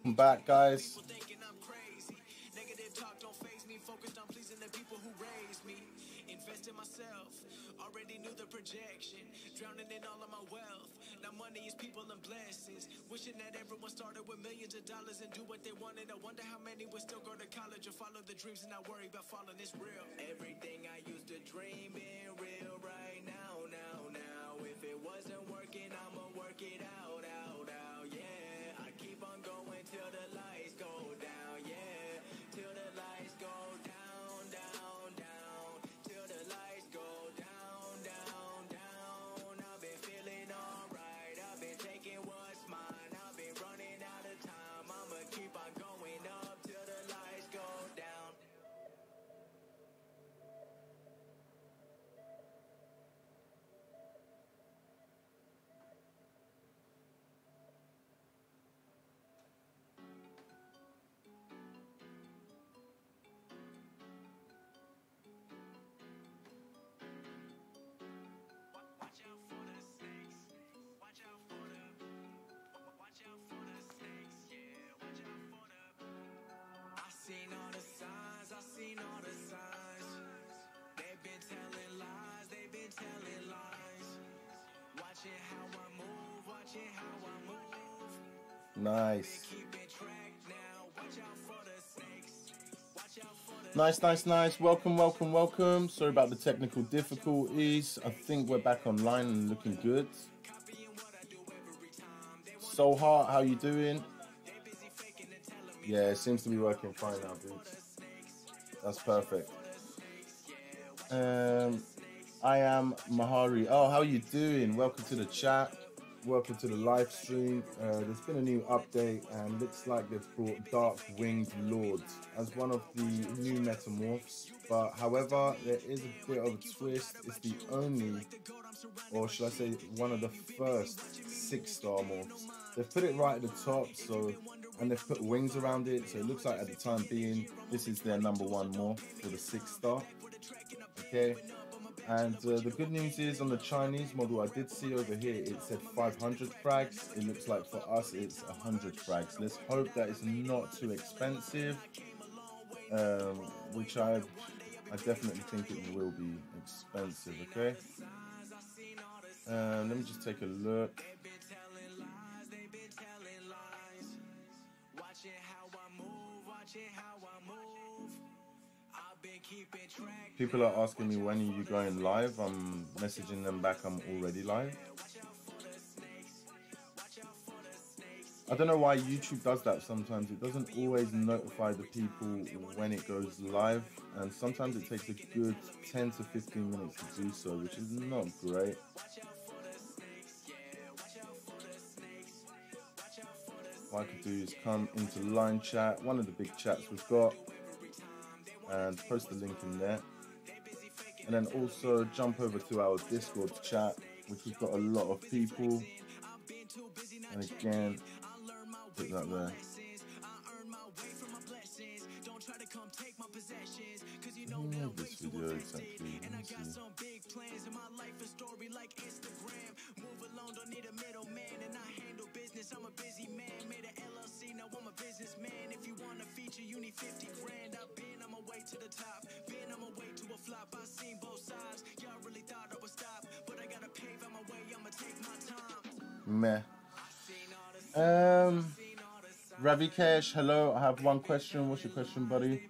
I'm back, guys. Negative talk don't faze me, focused on pleasing the people who raised me. Invest in myself, already knew the projection. Drowning in all of my wealth, now money is people and blessings. Wishing that everyone started with millions of dollars and do what they wanted. I wonder how many would still go to college or follow the dreams and not worry about falling. It's real. Everything I used to dream in real right now. If it wasn't working, I'ma work it out, yeah. I keep on going till the lights go down, yeah. Till the lights go down, till the lights go down. I've been feeling alright, I've been taking what's mine, I've been running out of time. I'ma keep on going up till the lights go down. Watch out for the snakes. Watch out for the snakes. Yeah, watch out for the. I seen all the signs. They've been telling lies. Watching how I move. Nice. Keeping track now. Watch out for the snakes. Watch out for the. Nice. Welcome. Sorry about the technical difficulties. I think we're back online and looking good. Soul Heart, how you doing? Yeah, it seems to be working fine now, dudes. That's perfect. I am Mahari. Oh, how you doing? Welcome to the chat. Welcome to the live stream. There's been a new update and looks like they've brought Dark Winged Lord as one of the new metamorphs. But however, there is a bit of a twist. It's the only, or should I say, one of the first 6-star morphs. They've put it right at the top, and they've put wings around it, so it looks like at the time being, this is their number 1 morph for the 6-star. Okay. And the good news is on the Chinese model, I did see over here, it said 500 frags. It looks like for us, it's 100 frags. Let's hope that it's not too expensive, which I definitely think it will be expensive, okay? Let me just take a look. People are asking me when are you going live. I'm messaging them back I'm already live. I don't know why YouTube does that sometimes. It doesn't always notify the people when it goes live, and sometimes it takes a good 10 to 15 minutes to do so, which is not great. What I could do is come into line chat, one of the big chats we've got, and post the link in there, and then also jump over to our Discord chat, which we've got a lot of people, and again put that there. Yeah, this video exactly. Let me see. I'm a busy man, made an LLC, now I'm a businessman. If you want a feature, you need 50 grand. I've been on my way to the top, been on my way to a flop. I've seen both sides, y'all really thought I would stop, but I gotta pave on my way, I'ma take my time. Meh. Ravi Kesh, hello, I have one question. What's your question, buddy?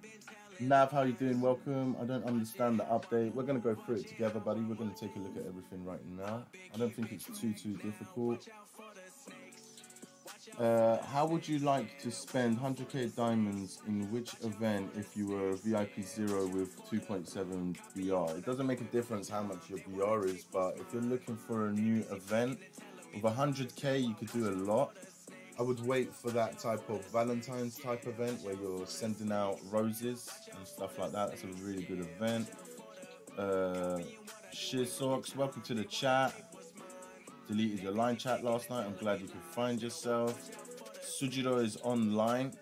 Nav, how you doing? Welcome. I don't understand the update. We're going to go through it together, buddy. We're going to take a look at everything right now. I don't think it's too difficult. How would you like to spend 100k diamonds in which event if you were VIP 0 with 2.7 BR? It doesn't make a difference how much your BR is, but if you're looking for a new event with 100k, you could do a lot. I would wait for that type of Valentine's type event where you're sending out roses and stuff like that. That's a really good event. Shizox, welcome to the chat. Deleted your line chat last night. I'm glad you could find yourself. Sujiro is online.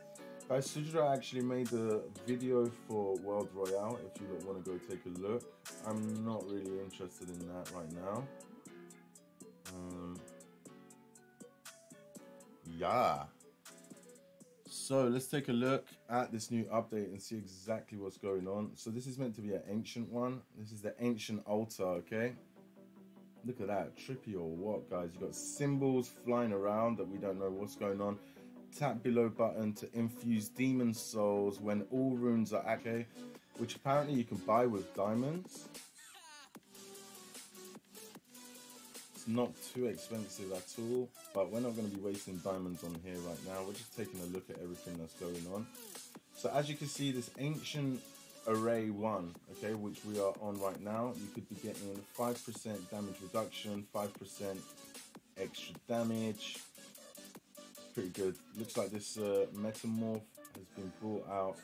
Guys, Sujiro actually made a video for World Royale if you don't want to go take a look. I'm not really interested in that right now. Yeah. So let's take a look at this new update and see exactly what's going on. So this is meant to be an ancient one. This is the ancient altar, okay? Look at that, trippy or what, guys? You got symbols flying around that we don't know what's going on. Tap below button to infuse demon souls when all runes are active, which apparently you can buy with diamonds. It's not too expensive at all, but we're not going to be wasting diamonds on here right now. We're just taking a look at everything that's going on. So as you can see, this ancient array 1, okay, which we are on right now, you could be getting 5% damage reduction, 5% extra damage. Pretty good. Looks like this metamorph has been brought out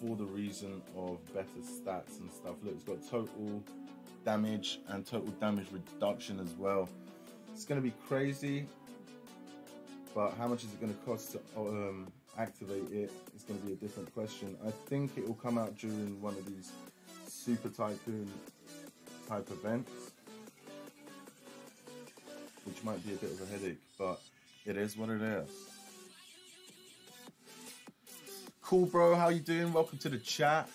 for the reason of better stats and stuff. Look, it's got total damage and total damage reduction as well. It's going to be crazy, but how much is it going to cost to activate it is going to be a different question. I think it will come out during one of these Super Tycoon type events, which might be a bit of a headache, but it is what it is. Cool, bro. How you doing? Welcome to the chat.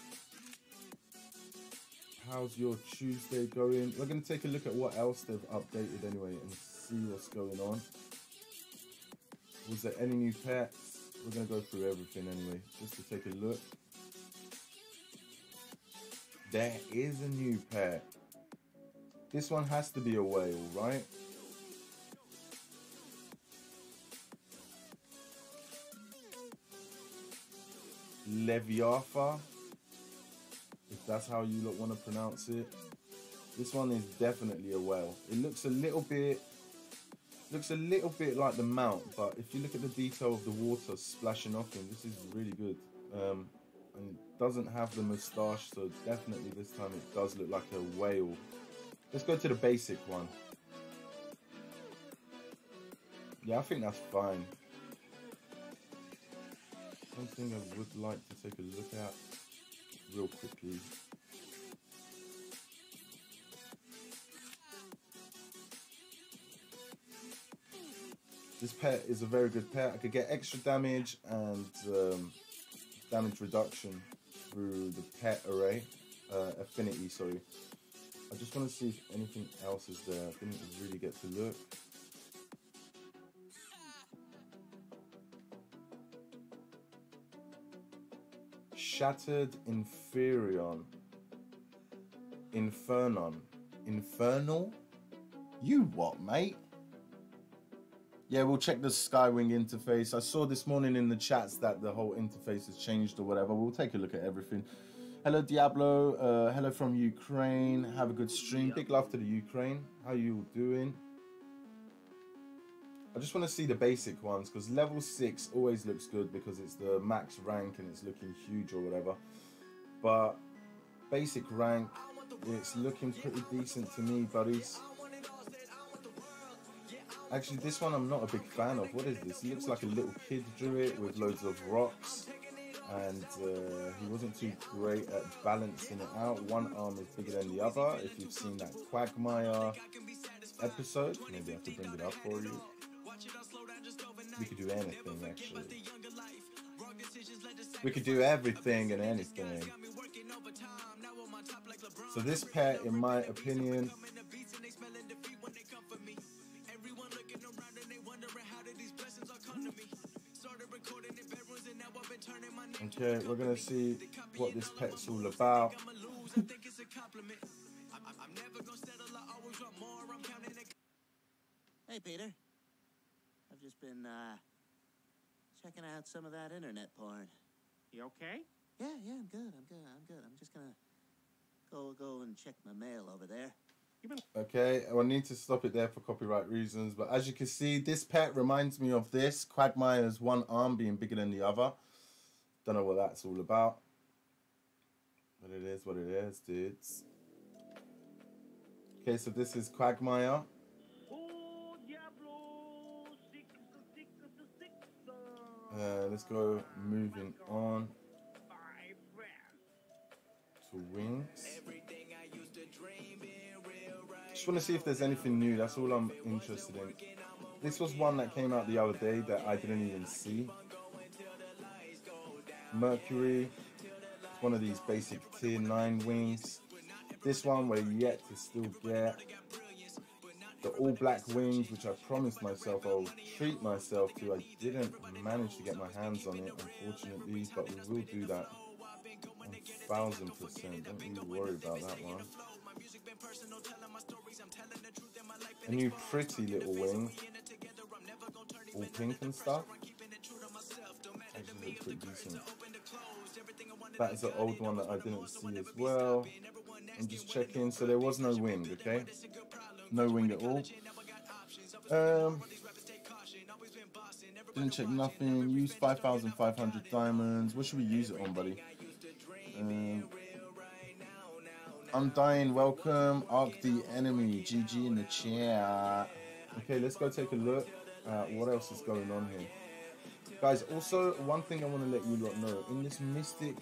How's your Tuesday going? We're going to take a look at what else they've updated anyway and see what's going on. Was there any new pets? We're going to go through everything anyway, just to take a look. There is a new pet. This one has to be a whale, right? Leviatha, if that's how you want to pronounce it. This one is definitely a whale. It looks a little bit like the mount, but if you look at the detail of the water splashing off him, this is really good. And it doesn't have the moustache, so definitely this time it does look like a whale. Let's go to the basic one. Yeah, I think that's fine. Something I would like to take a look at real quickly. This pet is a very good pet. I could get extra damage and damage reduction through the pet array, affinity, sorry. I just want to see if anything else is there. I didn't really get to look. Shattered Inferion. Infernon. Infernal? You what, mate? Yeah, we'll check the Skywing interface. I saw this morning in the chats that the whole interface has changed or whatever. We'll take a look at everything. Hello, Diablo. Hello from Ukraine. Have a good stream. Big love to the Ukraine. How you all doing? I just want to see the basic ones because level 6 always looks good because it's the max rank and it's looking huge or whatever. But basic rank, it's looking pretty decent to me, buddies. Actually, this one I'm not a big fan of. What is this? He looks like a little kid drew it with loads of rocks. And he wasn't too great at balancing it out. One arm is bigger than the other. If you've seen that Quagmire episode, maybe I have to bring it up for you. We could do anything, actually. We could do everything and anything. So this pet, in my opinion, okay, we're gonna see what this pet's all about. Hey, Peter. I've just been checking out some of that internet porn. You okay? Yeah, I'm good. I'm just gonna go and check my mail over there. Okay, I need to stop it there for copyright reasons, but as you can see, this pet reminds me of this. Quagmire's one arm being bigger than the other. Don't know what that's all about. But it is what it is, dudes. Okay, so this is Quagmire. Let's go moving on to wings. Just want to see if there's anything new. That's all I'm interested in. This was one that came out the other day that I didn't even see. Mercury. It's one of these basic tier 9 wings. This one we're yet to still get. The all black wings, which I promised myself I'll treat myself to. I didn't manage to get my hands on it, unfortunately, but we will do that 1000%. Don't you worry about that one. A new pretty little wing, all pink and stuff. Actually looks pretty decent. That is an old one that I didn't see as well. I'm just checking. So there was no wing, okay? No wing at all. Didn't check nothing. Use 5,500 diamonds. What should we use it on, buddy? I'm dying. Welcome. Arc the enemy. GG in the chat. Okay, let's go take a look at what else is going on here. Guys, also, one thing I want to let you lot know, in this Mystic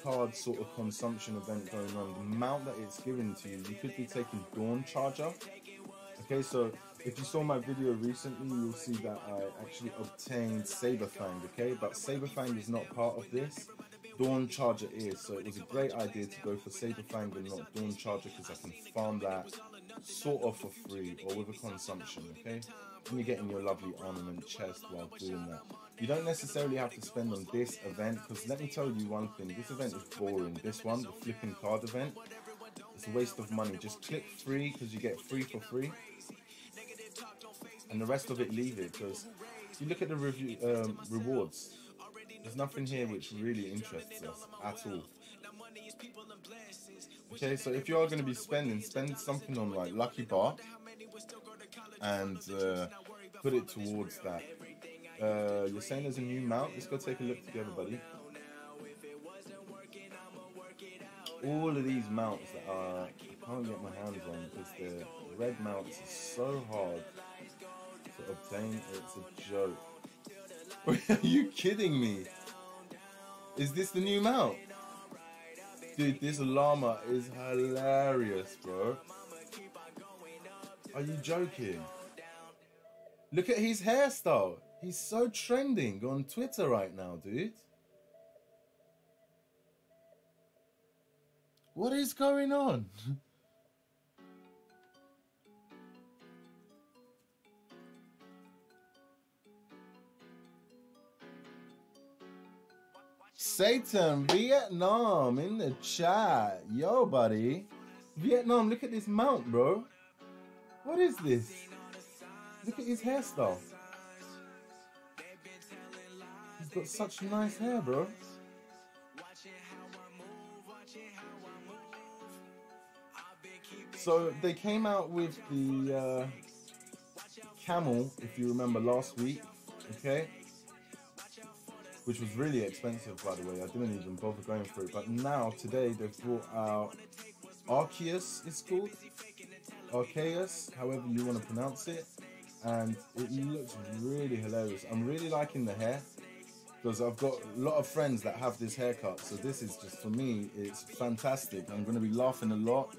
card sort of consumption event going on, the amount that it's given to you, you could be taking Dawn Charger. Okay, so if you saw my video recently, you'll see that I actually obtained Saberfang, okay? But Saberfang is not part of this. Dawn Charger is, so it was a great idea to go for Saberfang and not Dawn Charger because I can farm that sort of for free or with a consumption, okay? And you're getting your lovely armament chest while doing that. You don't necessarily have to spend on this event, because let me tell you one thing, this event is boring. This one, the flipping card event, it's a waste of money. Just click free because you get free for free, and the rest of it leave it, because if you look at the rewards, there's nothing here which really interests us at all. Okay, so if you are going to be spending, spend something on like Lucky Bar and put it towards that. You're saying there's a new mount? Let's go take a look together, buddy. All of these mounts that I can't get my hands on because the red mounts are so hard to obtain, it's a joke. Are you kidding me? Is this the new mount? Dude, this llama is hilarious, bro. Are you joking? Look at his hairstyle. He's so trending on Twitter right now, dude. What is going on? Satan, Vietnam in the chat. Yo, buddy. Vietnam, look at this mount, bro. What is this? Look at his hairstyle. He's got such nice hair, bro. So they came out with the camel, if you remember last week, okay? Which was really expensive, by the way. I didn't even bother going for it. But now, today, they've brought out Arceus, it's called. Arceus, however you want to pronounce it. And it looks really hilarious. I'm really liking the hair, because I've got a lot of friends that have this haircut. So this is just, for me, it's fantastic. I'm going to be laughing a lot.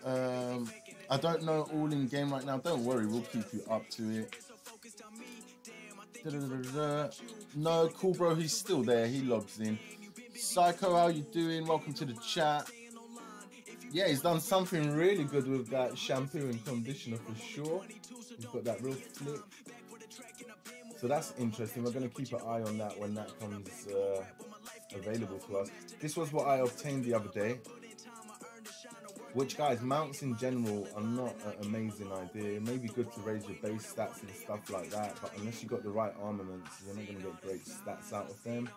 I don't know all in game right now. Don't worry, we'll keep you up to it. No, cool bro, he's still there. He logs in. Psycho, how you doing? Welcome to the chat. Yeah, he's done something really good with that shampoo and conditioner for sure. He's got that real flick. So that's interesting. We're going to keep an eye on that when that comes available to us. This was what I obtained the other day. Which, guys, mounts in general are not an amazing idea. It may be good to raise your base stats and stuff like that, but unless you got the right armaments, you're not going to get great stats out of them.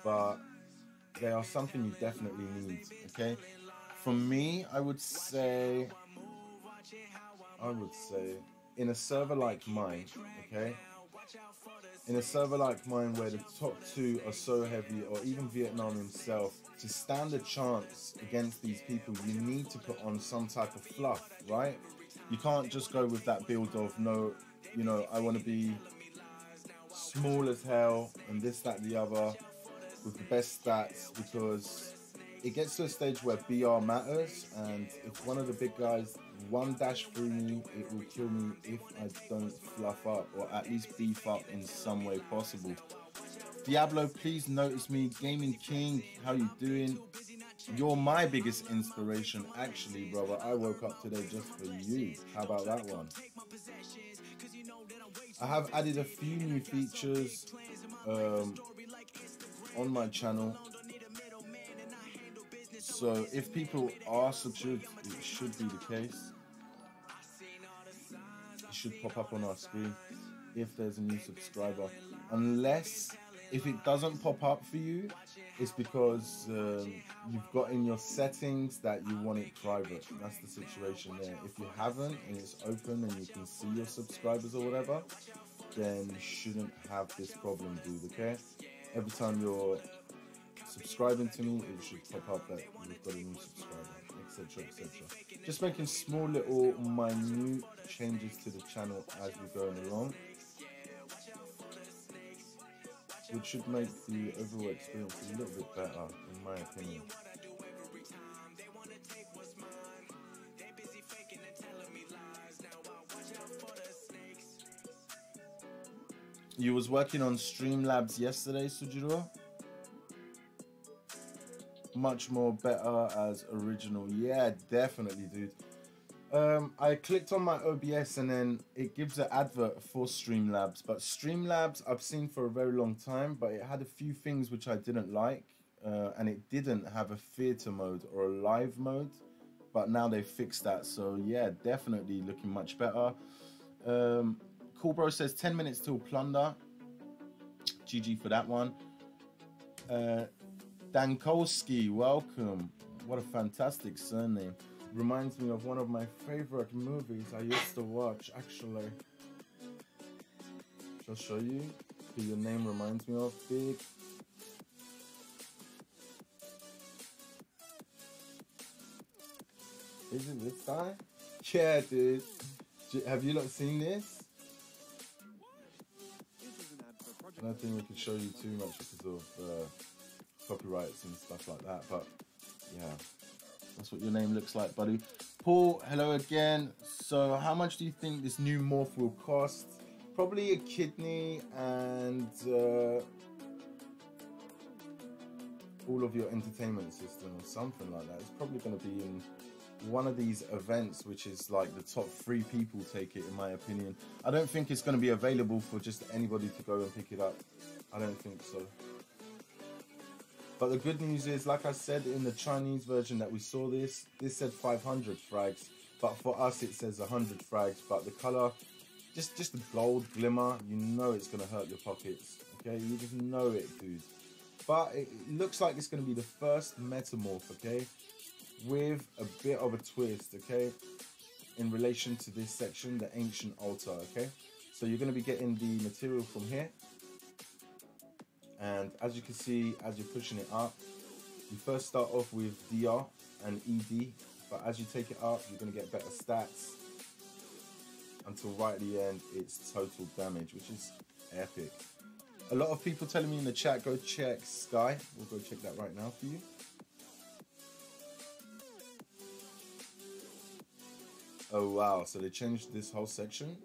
But they are something you definitely need, okay? For me, I would say, in a server like mine, okay? In a server like mine where the top two are so heavy, or even Vietnam himself, to stand a chance against these people, you need to put on some type of fluff, right? You can't just go with that build of, no, you know, I want to be small as hell and this, that, the other with the best stats, because it gets to a stage where BR matters, and if one of the big guys one dash through me, it will kill me if I don't fluff up or at least beef up in some way possible. Diablo, please notice me. Gaming King, how you doing? You're my biggest inspiration, actually, brother. I woke up today just for you. How about that one? I have added a few new features on my channel. So if people are subscribed, it should be the case. It should pop up on our screen if there's a new subscriber. Unless, if it doesn't pop up for you, it's because you've got in your settings that you want it private. That's the situation there. If you haven't and it's open and you can see your subscribers or whatever, then you shouldn't have this problem, dude, okay? Every time you're subscribing to me, it should pop up that you've got a new subscriber, etc, etc. Just making small little minute changes to the channel as we're going along, which should make the overall experience a little bit better, in my opinion. You was working on Streamlabs yesterday, Sujiro? Much more better as original. Yeah, definitely, dude. I clicked on my OBS and then it gives an advert for Streamlabs, but Streamlabs I've seen for a very long time, but it had a few things which I didn't like, and it didn't have a theater mode or a live mode, but now they fixed that. So yeah, definitely looking much better. Cool Bro says 10 minutes till plunder. GG for that one. Dankolski, welcome. What a fantastic surname. Reminds me of one of my favorite movies I used to watch, actually. I'll show you who your name reminds me of. Big. Is it this guy? Yeah, dude. Have you not seen this? I don't think we can show you too much because of copyrights and stuff like that, but yeah, that's what your name looks like, buddy. Paul, hello again. So how much do you think this new morph will cost? Probably a kidney and all of your entertainment system or something like that. It's probably going to be in one of these events, which is like the top 3 people take it, in my opinion. I don't think it's going to be available for just anybody to go and pick it up. I don't think so. But the good news is, like I said, in the Chinese version that we saw this said 500 frags, but for us it says 100 frags. But the color, just the gold glimmer, you know it's going to hurt your pockets, okay? You just know it, dude. But it looks like it's going to be the first Metamorph, okay, with a bit of a twist, okay, in relation to this section, the Ancient Altar, okay? So you're going to be getting the material from here. And as you can see, as you're pushing it up, you first start off with DR and ED, but as you take it up, you're going to get better stats until right at the end, it's total damage, which is epic. A lot of people telling me in the chat, go check Sky. We'll go check that right now for you. Oh wow, so they changed this whole section.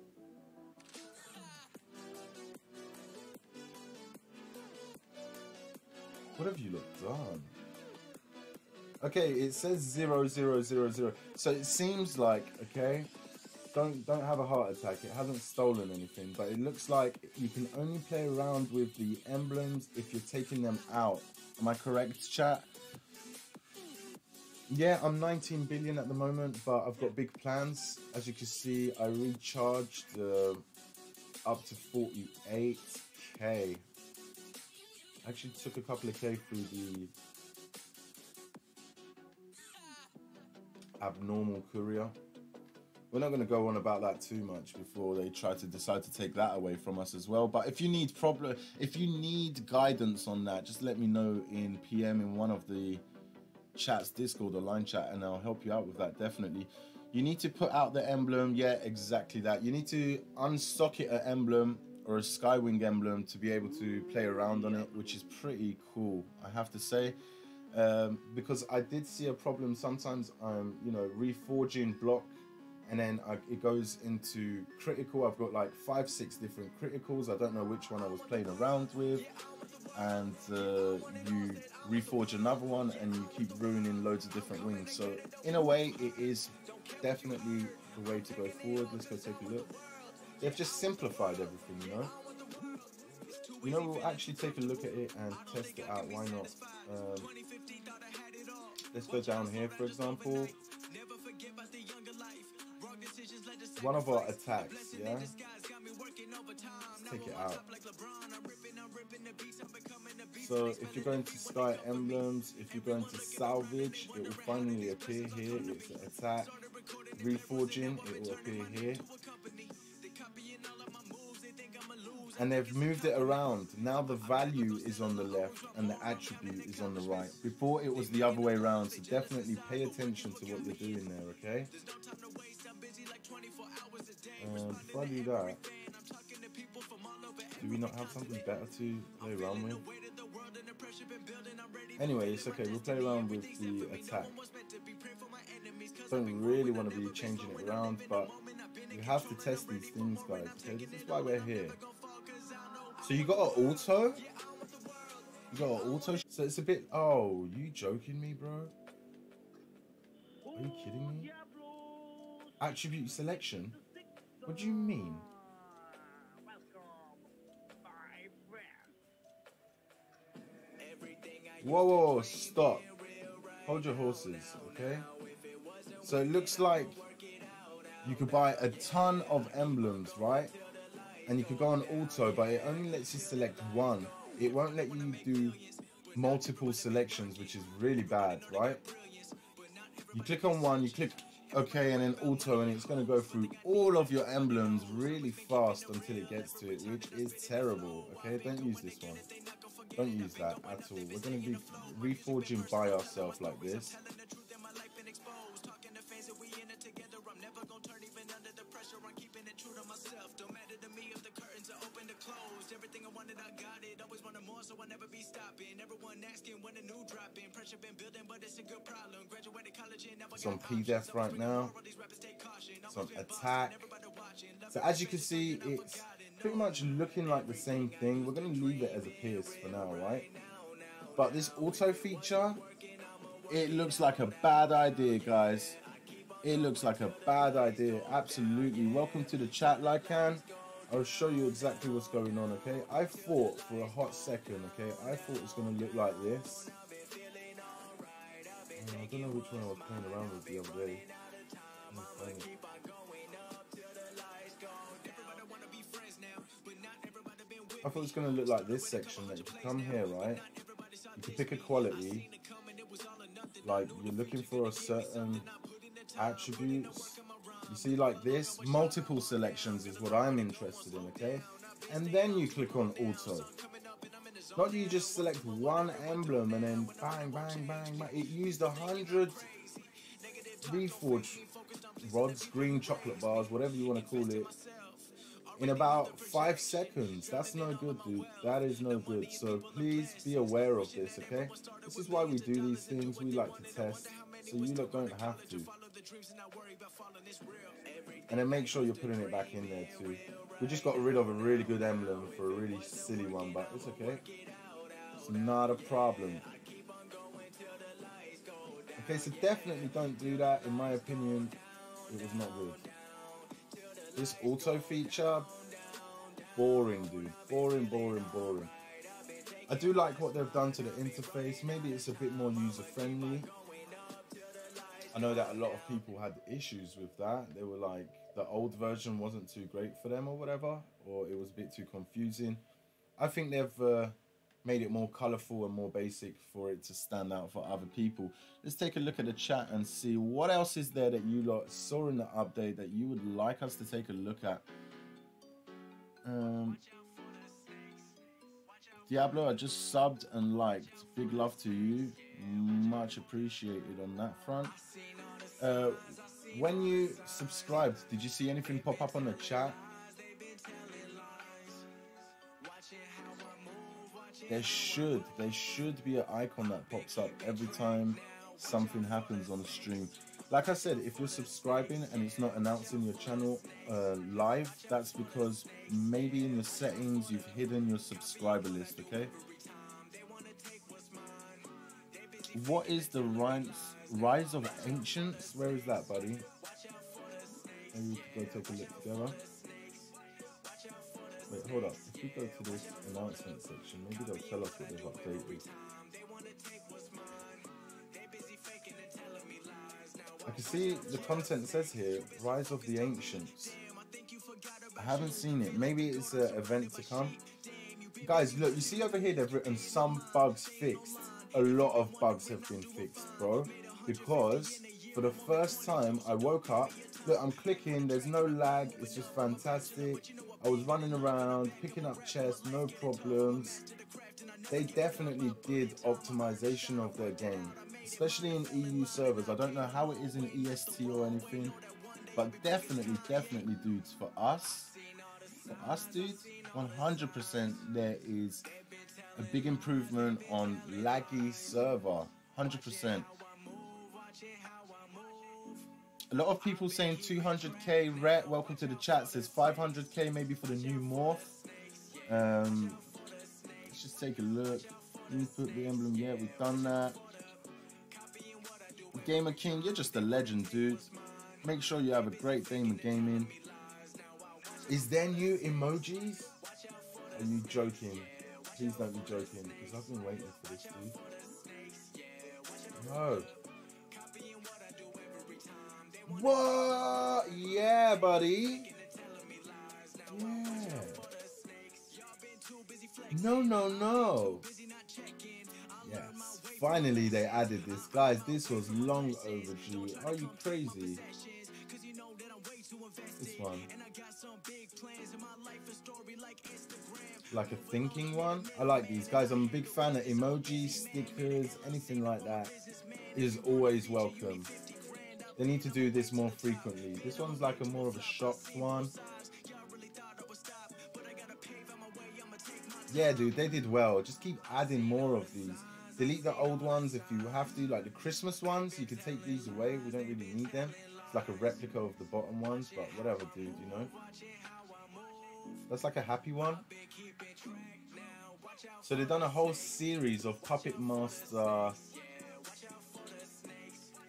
What have you done? Okay, it says 0000. So it seems like, okay, don't have a heart attack. It hasn't stolen anything, but it looks like you can only play around with the emblems if you're taking them out. Am I correct, chat? Yeah, I'm 19 billion at the moment, but I've got big plans. As you can see, I recharged up to 48k. Actually took a couple of K through the abnormal courier. We're not going to go on about that too much before they try to decide to take that away from us as well. But if you need guidance on that, just let me know in PM in one of the chats, Discord or line chat, and I'll help you out with that, definitely. You need to put out the emblem. Yeah, exactly that. You need to unstock it an emblem or a Skywing emblem to be able to play around on it, which is pretty cool, I have to say. Because I did see a problem. Sometimes I'm, reforging block, and then it goes into critical. I've got like 5-6 different criticals. I don't know which one I was playing around with, and you reforge another one, and you keep ruining loads of different wings. So in a way, it is definitely the way to go forward. Let's go take a look. They've just simplified everything, you know. We'll actually take a look at it and test it out. Why not? Let's go down here, for example. One of our attacks, yeah? Let's take it out. So if you're going to Sky Emblems, if you're going to Salvage, it will finally appear here. It's an attack. Reforging, it will appear here. And they've moved it around. Now the value is on the left and the attribute is on the right. Before it was the other way around, so definitely pay attention to what you're doing there, okay? Before I do that, do we not have something better to play around with? Anyway, it's okay, we'll play around with the attack. Don't really want to be changing it around, but you have to test these things, guys, okay? This is why we're here. So you got an auto? You got an auto? So it's a bit... Oh, you joking me, bro? Are you kidding me? Attribute selection? What do you mean? Whoa, whoa, whoa, stop. Hold your horses, okay? So it looks like you could buy a ton of emblems, right? And you could go on auto, but it only lets you select one. It won't let you do multiple selections, which is really bad, right? You click on one, you click OK, and then auto, and it's going to go through all of your emblems really fast until it gets to it, which is terrible, okay? Don't use this one. Don't use that at all. We're going to be reforging by ourselves like this. It's on PDEF right now. It's on attack. So as you can see, it's pretty much looking like the same thing. We're going to leave it as a Pierce for now, right? But this auto feature, it looks like a bad idea, guys. It looks like a bad idea. Absolutely. Welcome to the chat, Lycan. I'll show you exactly what's going on, okay? I thought for a hot second, okay? I thought it was going to look like this. I don't know which one I was playing around with the other day. I thought it was going to look like this section. That you can come here, right? You can pick a quality. Like, you're looking for a certain attributes. You see, like this, multiple selections is what I'm interested in, okay? And then you click on auto. Not you just select one emblem and then bang, bang, bang, bang. It used 100 reforge rods, green chocolate bars, whatever you want to call it, in about 5 seconds. That's no good, dude. That is no good. So please be aware of this, okay? This is why we do these things. We like to test, so you don't have to. And then make sure you're putting it back in there too. We just got rid of a really good emblem for a really silly one, but it's okay. It's not a problem. Okay, so definitely don't do that. In my opinion, it was not good. This auto feature, boring, dude. Boring, boring, boring. I do like what they've done to the interface. Maybe it's a bit more user-friendly. I know that a lot of people had issues with that. They were like, the old version wasn't too great for them or whatever, or it was a bit too confusing. I think they've made it more colourful and more basic for it to stand out for other people. Let's take a look at the chat and see what else is there that you lot saw in the update that you would like us to take a look at. Diablo, I just subbed and liked. Big love to you. Much appreciated on that front. When you subscribed, did you see anything pop up on the chat? There should be an icon that pops up every time something happens on the stream. Like I said, if you're subscribing and it's not announcing your channel live, that's because maybe in the settings you've hidden your subscriber list, okay? What is the rise of ancients? Where is that, buddy? Maybe we could go take a look together. Wait, hold up. If we go to this announcement section, maybe they'll tell us what they've updated. I can see the content says here, Rise of the Ancients. I haven't seen it. Maybe it's an event to come. Guys, look, you see over here they've written some bugs fixed. A lot of bugs have been fixed, bro. Because for the first time I woke up, look, I'm clicking, there's no lag, it's just fantastic. I was running around, picking up chests, no problems. They definitely did optimization of their game, especially in EU servers. I don't know how it is in EST or anything, but definitely, dudes, for us, dudes, 100% there is a big improvement on laggy server, 100%. A lot of people saying 200k. Rhett, welcome to the chat, says 500k maybe for the new morph. Let's just take a look. Input the emblem, yeah, we've done that. Gamer King, you're just a legend, dude. Make sure you have a great day of gaming. Is there new emojis? Are you joking? Please don't be joking, because I've been waiting for this, dude. No. What? Yeah, buddy. Yeah. No. Yes. Finally, they added this. Guys, this was long overdue. Are you crazy? This one. Like a thinking one. I like these. Guys, I'm a big fan of emojis, stickers, anything like that is always welcome. They need to do this more frequently. This one's like a more of a shocked one. Yeah, dude, they did well. Just keep adding more of these. Delete the old ones if you have to, like the Christmas ones. You could take these away. We don't really need them. It's like a replica of the bottom ones, but whatever, dude, you know. That's like a happy one. So they've done a whole series of Puppet Master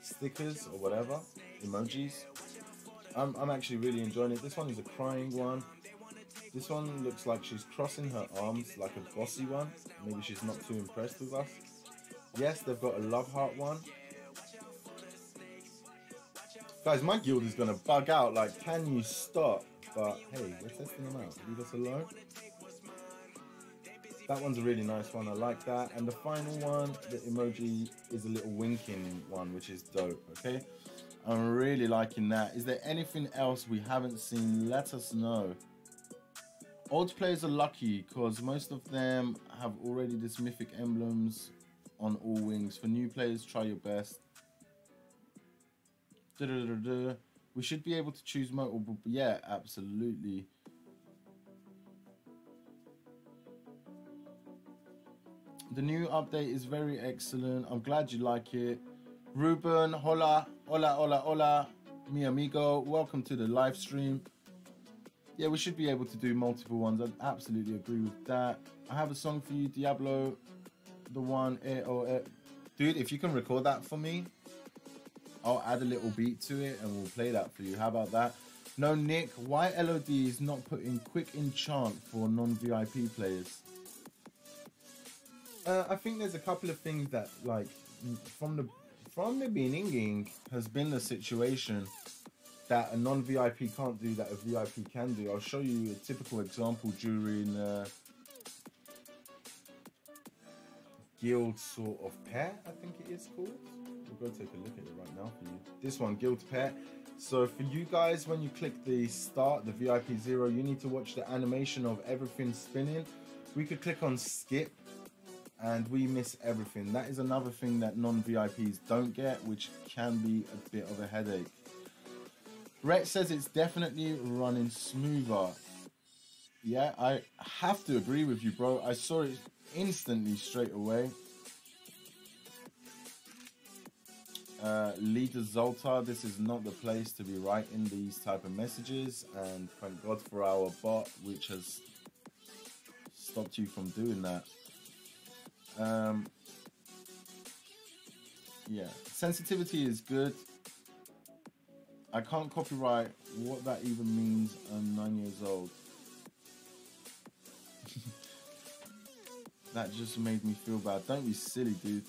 stickers or whatever, emojis. I'm actually really enjoying it. This one is a crying one. This one looks like she's crossing her arms like a bossy one. Maybe she's not too impressed with us. Yes, they've got a love heart one. Guys, my guild is gonna bug out. Like, can you stop? But hey, we're testing them out. Leave us alone. That one's a really nice one. I like that. And the final one, the emoji, is a little winking one, which is dope. Okay, I'm really liking that. Is there anything else we haven't seen? Let us know. Old players are lucky because most of them have already this mythic emblems on all wings. For new players, try your best. We should be able to choose multiple. Yeah, absolutely. The new update is very excellent. I'm glad you like it. Ruben, hola, mi amigo. Welcome to the live stream. Yeah, we should be able to do multiple ones. I absolutely agree with that. I have a song for you, Diablo. The one, dude, if you can record that for me, I'll add a little beat to it and we'll play that for you. How about that? No, Nick, why LOD is not putting quick enchant for non-VIP players? I think there's a couple of things that, like, from the beginning has been the situation that a non-VIP can't do that a VIP can do. I'll show you a typical example during Guild sort of Pair, I think it is called. We'll go take a look at it right now for you. This one, Guild Pair. So for you guys, when you click the start, the VIP 0, you need to watch the animation of everything spinning. We could click on skip and we miss everything. That is another thing that non-VIPs don't get, which can be a bit of a headache. Rhett says it's definitely running smoother. Yeah, I have to agree with you, bro. I saw it instantly straight away. Leader Zoltar, this is not the place to be writing these type of messages, and thank God for our bot, which has stopped you from doing that. Yeah, sensitivity is good. I can't copyright what that even means. I'm 9 years old. That just made me feel bad. Don't be silly, dude.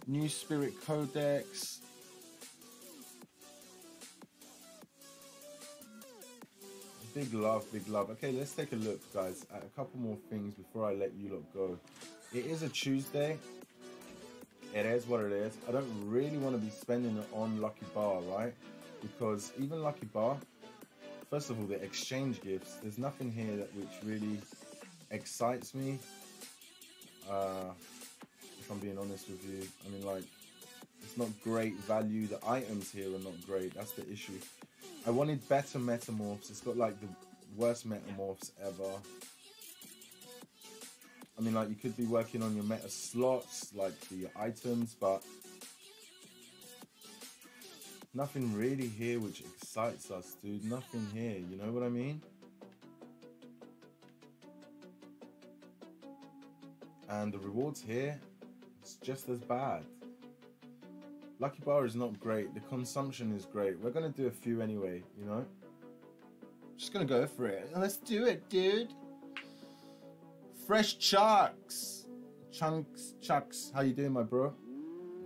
New Spirit Codex. Big love, big love. Okay, let's take a look, guys, at a couple more things before I let you lot go. It is a Tuesday. It is what it is. I don't really want to be spending it on Lucky Bar, right? Because even Lucky Bar, first of all, the exchange gifts, there's nothing here that which really excites me. If I'm being honest with you, I mean, like, it's not great value. The items here are not great. That's the issue. I wanted better metamorphs. It's got like the worst metamorphs ever. I mean, like, you could be working on your meta slots, like the items, but nothing really here which excites us, dude. Nothing here, you know what I mean? And the rewards here, it's just as bad. Lucky Bar is not great. The consumption is great. We're going to do a few anyway, you know? Just going to go for it. Let's do it, dude. Fresh Chucks. Chucks. How you doing, my bro?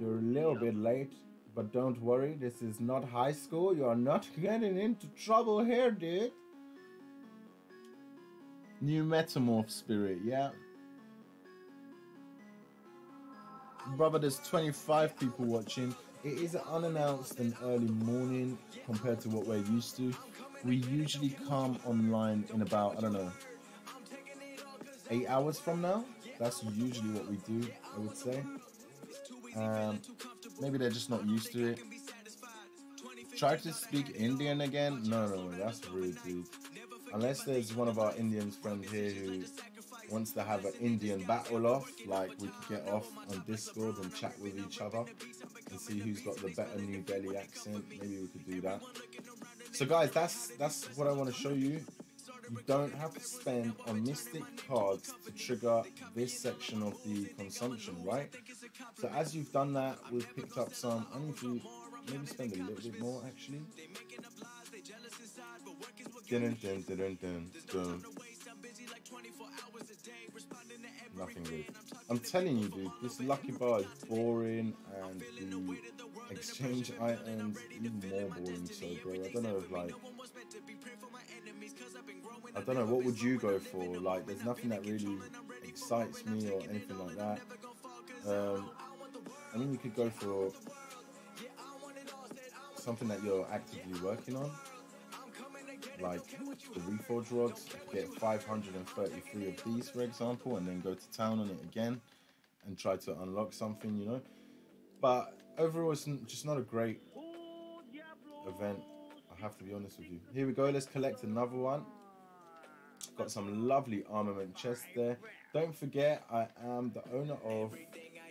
You're a little bit late, but don't worry. This is not high school. You are not getting into trouble here, dude. New Metamorph Spirit, yeah. Brother, there's 25 people watching. It is unannounced and early morning compared to what we're used to. We usually come online in about, I don't know, 8 hours from now. That's usually what we do, I would say. Maybe they're just not used to it. Try to speak Indian again? No, that's rude, dude. Unless there's one of our Indian friends here who wants to have an Indian battle off, like we could get off on Discord and chat with each other and see who's got the better New Delhi accent. Maybe we could do that. So guys, that's what I want to show you. You don't have to spend on Mystic cards to trigger this section of the consumption, right? So as you've done that, we've picked up some. I need to maybe spend a little bit more actually. Dun, dun, dun, dun, dun, dun. Nothing good. I'm telling you, dude, this Lucky Bar is boring, and the exchange items even more boring. So, bro, I don't know if, like, I don't know, what would you go for? Like, there's nothing that really excites me or anything like that. I mean, you could go for something that you're actively working on, like the Reforge rods. Get 533 of these, for example, and then go to town on it again and try to unlock something, you know. But overall, it's just not a great event, I have to be honest with you. Here we go, let's collect another one. Got some lovely armament chests there. Don't forget, I am the owner of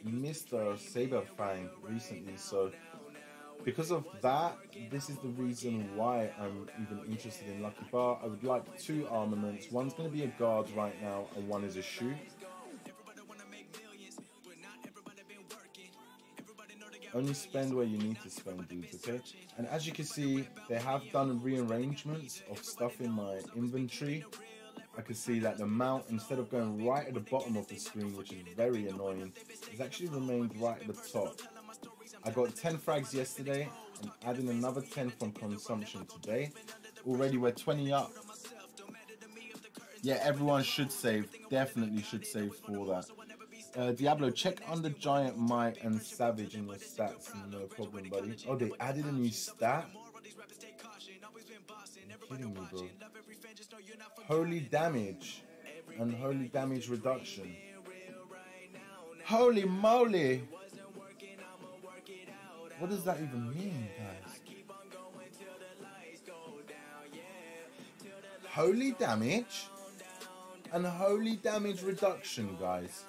Mr. Saberfang recently, so because of that, this is the reason why I'm even interested in Lucky Bar. I would like 2 armaments. One's going to be a guard right now, and one is a shoe. Only spend where you need to spend, dudes, okay? And as you can see, they have done rearrangements of stuff in my inventory. I can see that the mount, instead of going right at the bottom of the screen, which is very annoying, has actually remained right at the top. I got 10 frags yesterday. I'm adding another 10 from consumption today. Already we're 20 up. Yeah, everyone should save. Definitely should save for that. Diablo, check under Giant Might and Savage in your stats. No problem, buddy. Oh, they added a new stat? You're kidding me, bro. Holy damage and holy damage reduction. Holy moly! What does that even mean, guys? Holy damage and holy damage reduction, guys.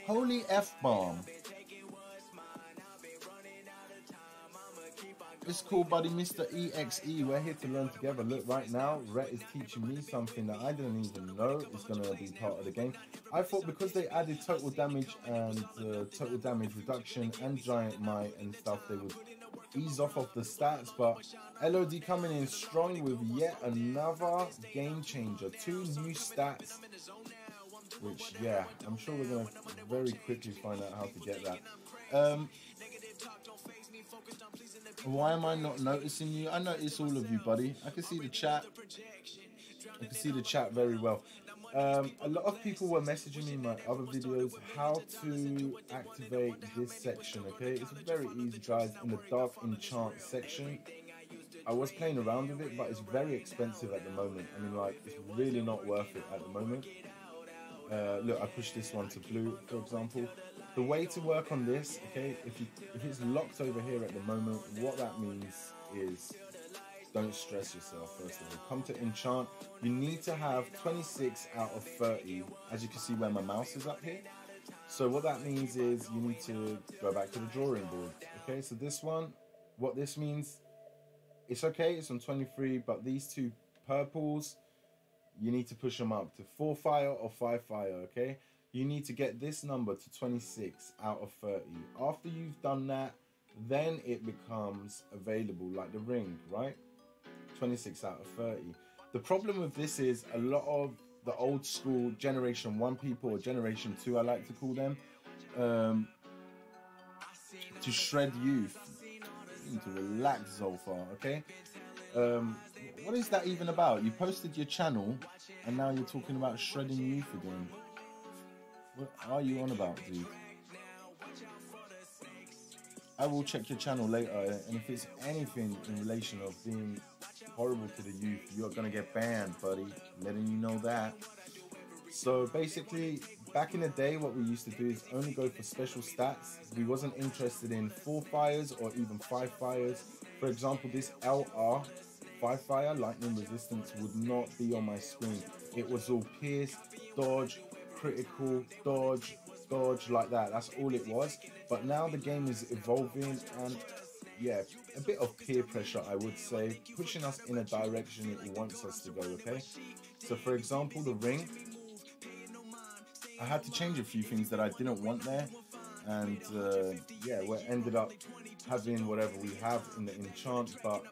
Holy F-bomb. It's cool, buddy. Mr. EXE, we're here to learn together. Look, right now, Rhett is teaching me something that I didn't even know is going to be part of the game. I thought because they added total damage and total damage reduction and giant might and stuff, they would ease off of the stats, but LOD coming in strong with yet another game changer. 2 new stats, which, yeah, I'm sure we're going to very quickly find out how to get that. Why am I not noticing you? I notice all of you, buddy. I can see the chat. I can see the chat very well. A lot of people were messaging me in my other videos how to activate this section, okay? It's very easy, guys. In the Dark Enchant section, I was playing around with it, but it's very expensive at the moment. I mean, like, it's really not worth it at the moment. Look, I pushed this one to blue, for example. The way to work on this, okay, if it's locked over here at the moment, what that means is don't stress yourself, first of all. Come to enchant. You need to have 26 out of 30, as you can see where my mouse is up here. So what that means is you need to go back to the drawing board. Okay, so this one, what this means, it's okay, it's on 23, but these 2 purples, you need to push them up to 4 fire or 5 fire, okay? You need to get this number to 26 out of 30. After you've done that, then it becomes available, like the ring, right? 26 out of 30. The problem with this is a lot of the old school Generation 1 people, or Generation 2 I like to call them, to shred youth. You need to relax, Zolfar, okay? What is that even about? You posted your channel and now you're talking about shredding youth again. What are you on about, dude? I will check your channel later, and if it's anything in relation of being horrible to the youth, you're gonna get banned, buddy. Letting you know that. So basically, back in the day, what we used to do is only go for special stats. We wasn't interested in 4 fires or even 5 fires. For example, this LR 5 fire, lightning resistance, would not be on my screen. It was all pierce, dodge, critical, dodge, like that. That's all it was. But now the game is evolving, and yeah, a bit of peer pressure, I would say, pushing us in a direction it wants us to go, okay? So for example, the ring, I had to change a few things that I didn't want there, and yeah, we ended up having whatever we have in the enchant, but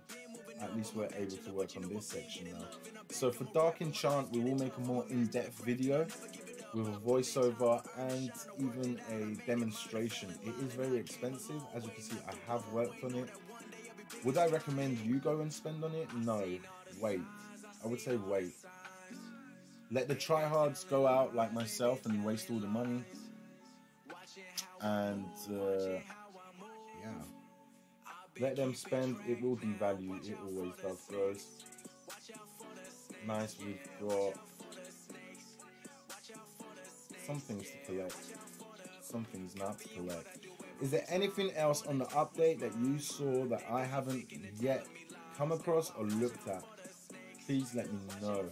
at least we're able to work on this section now. So for Dark Enchant, we will make a more in-depth video with a voiceover and even a demonstration. It is very expensive. As you can see, I have worked on it. Would I recommend you go and spend on it? No, wait. I would say wait. Let the tryhards go out like myself and waste all the money. And yeah, let them spend. It will devalue. It always does, bros. Nice, we've got some things to collect, some things not to collect. Is there anything else on the update that you saw that I haven't yet come across or looked at? Please let me know.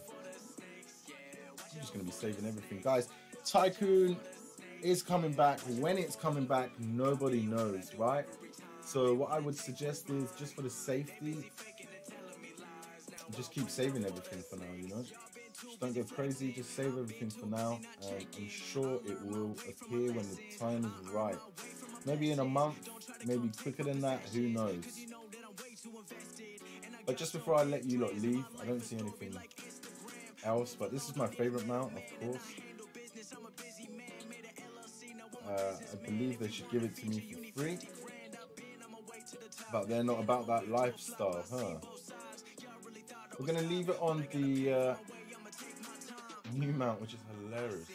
I'm just going to be saving everything. Guys, Tycoon is coming back. When it's coming back, nobody knows, right? So what I would suggest is, just for the safety, just keep saving everything for now, you know? Just don't go crazy, just save everything for now, and I'm sure it will appear when the time is right. Maybe in a month, maybe quicker than that, who knows. But just before I let you lot leave, I don't see anything else, but this is my favorite mount, of course. I believe they should give it to me for free, but they're not about that lifestyle, huh? We're going to leave it on the new mount, which is hilarious.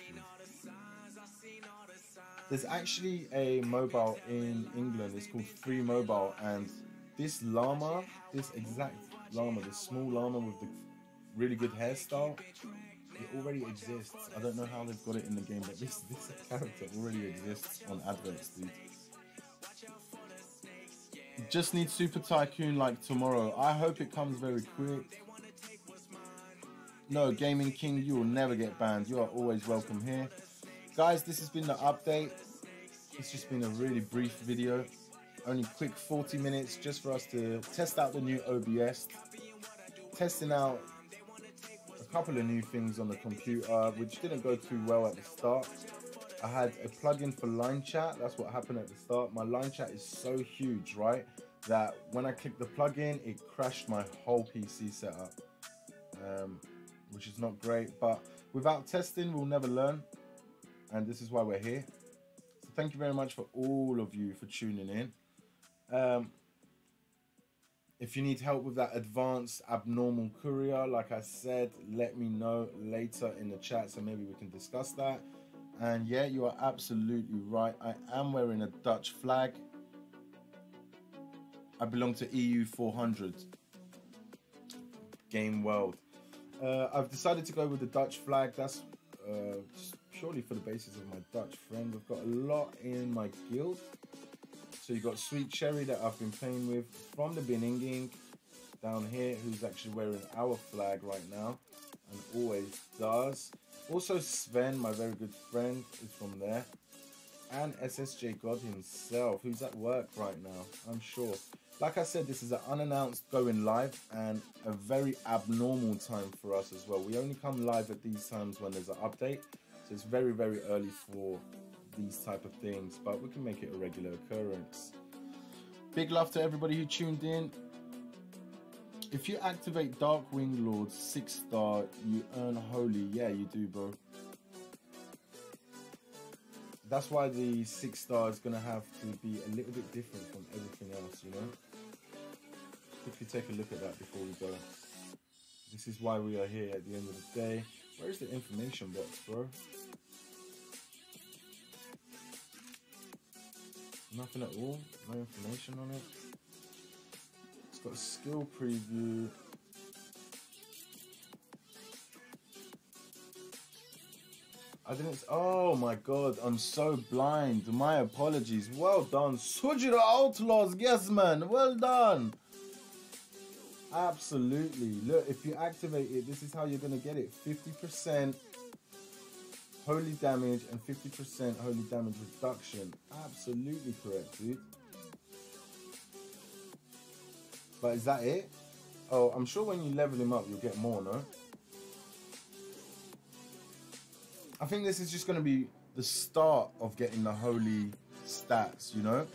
There's actually a mobile in England. It's called Free Mobile, and this llama, this exact llama, this small llama with the really good hairstyle, it already exists. I don't know how they've got it in the game, but this character already exists on adverts, dude. Just need Super Tycoon like tomorrow. I hope it comes very quick. No, Gaming King, you will never get banned. You are always welcome here. Guys, this has been the update. It's just been a really brief video. Only quick 40 minutes just for us to test out the new OBS, testing out a couple of new things on the computer, which didn't go too well at the start. I had a plugin for line chat. That's what happened at the start. My line chat is so huge, right, that when I clicked the plugin, it crashed my whole PC setup, which is not great. But without testing, we'll never learn, and this is why we're here. So thank you very much for all of you for tuning in. If you need help with that advanced abnormal courier, like I said, let me know later in the chat so maybe we can discuss that. And yeah, you are absolutely right. I am wearing a Dutch flag. I belong to EU 400 Game World. I've decided to go with the Dutch flag. That's purely for the basis of my Dutch friend. We've got a lot in my guild. So you've got Sweet Cherry that I've been playing with from the Beninging down here, who's actually wearing our flag right now and always does. Also Sven, my very good friend, is from there. And SSJ God himself, who's at work right now, I'm sure. Like I said, this is an unannounced going live and a very abnormal time for us as well. We only come live at these times when there's an update. So it's very, very early for these type of things, but we can make it a regular occurrence. Big love to everybody who tuned in. If you activate Darkwing Lord's 6-star, you earn holy. Yeah, you do, bro. That's why the 6-star is gonna have to be a little bit different from everything else, you know. Quickly take a look at that before we go. This is why we are here at the end of the day. Where's the information box, bro? Nothing at all, no information on it. It's got a skill preview. I didn't, oh my god, I'm so blind. My apologies. Well done. Sujira Outlaws, yes man, well done. Absolutely. Look, if you activate it, this is how you're going to get it. 50% holy damage and 50% holy damage reduction. Absolutely correct, dude. But is that it? Oh, I'm sure when you level him up, you'll get more, no? I think this is just going to be the start of getting the holy stats, you know?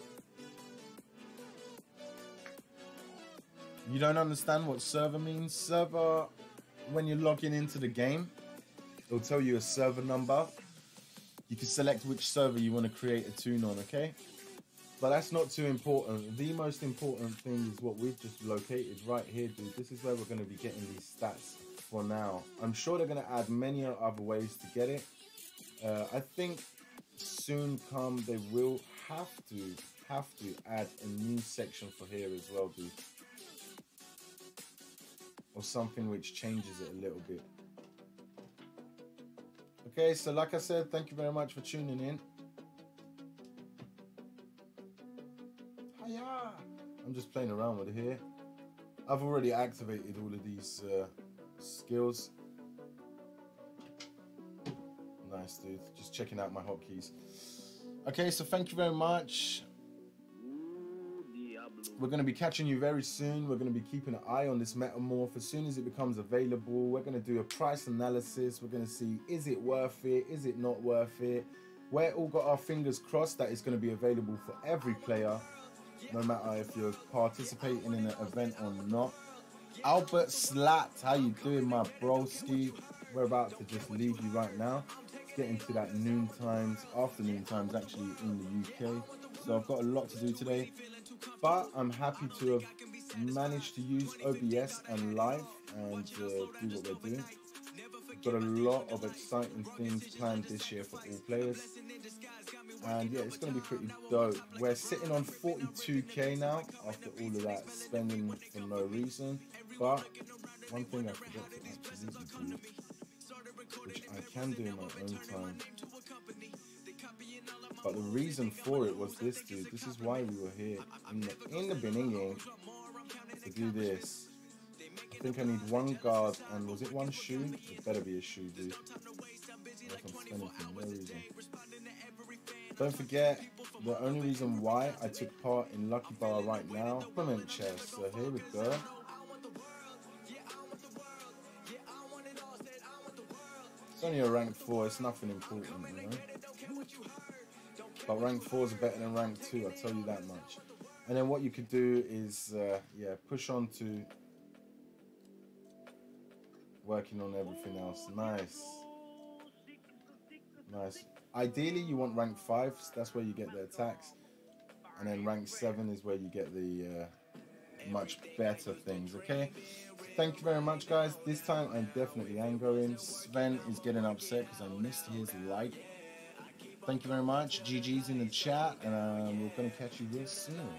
You don't understand what server means? Server, when you're logging into the game, it'll tell you a server number. You can select which server you want to create a tune on, okay? But that's not too important. The most important thing is what we've just located right here, dude. This is where we're going to be getting these stats for now. I'm sure they're going to add many other ways to get it. I think soon come they will have to add a new section for here as well, dude. Or something which changes it a little bit. Okay, so like I said, thank you very much for tuning in. Hiya! I'm just playing around with it here. I've already activated all of these skills. Nice, dude. Just checking out my hotkeys. Okay, so thank you very much. We're going to be catching you very soon. We're going to be keeping an eye on this Metamorph. As soon as it becomes available, we're going to do a price analysis. We're going to see, is it worth it? Is it not worth it? We're all got our fingers crossed that it's going to be available for every player, no matter if you're participating in an event or not. Albert Slat, how you doing, my broski? We're about to just leave you right now. Let's get into that noon times, afternoon times actually in the UK. So I've got a lot to do today. But I'm happy to have managed to use OBS and live and do what we're doing. We've got a lot of exciting things planned this year for all players. And yeah, it's going to be pretty dope. We're sitting on 42k now after all of that spending for no reason. But one thing I forgot to absolutely do, which I can do in my own time. But the reason for it was this, dude. This is why we were here in the Beninging to do this. I think I need one guard and was it one shoe? It better be a shoe, dude. I'm spending for no reason. Don't forget, the only reason why I took part in Lucky Bar right now, tournament chess. So here we go. It's only a rank 4, it's nothing important, you know. But rank 4s are better than rank 2, I'll tell you that much. And then what you could do is, yeah, push on to working on everything else. Nice. Nice. Ideally, you want rank 5, so that's where you get the attacks. And then rank 7 is where you get the much better things, okay? Thank you very much, guys. This time I definitely am going. Sven is getting upset because I missed his like. Thank you very much. GG's in the chat, and we're going to catch you real soon.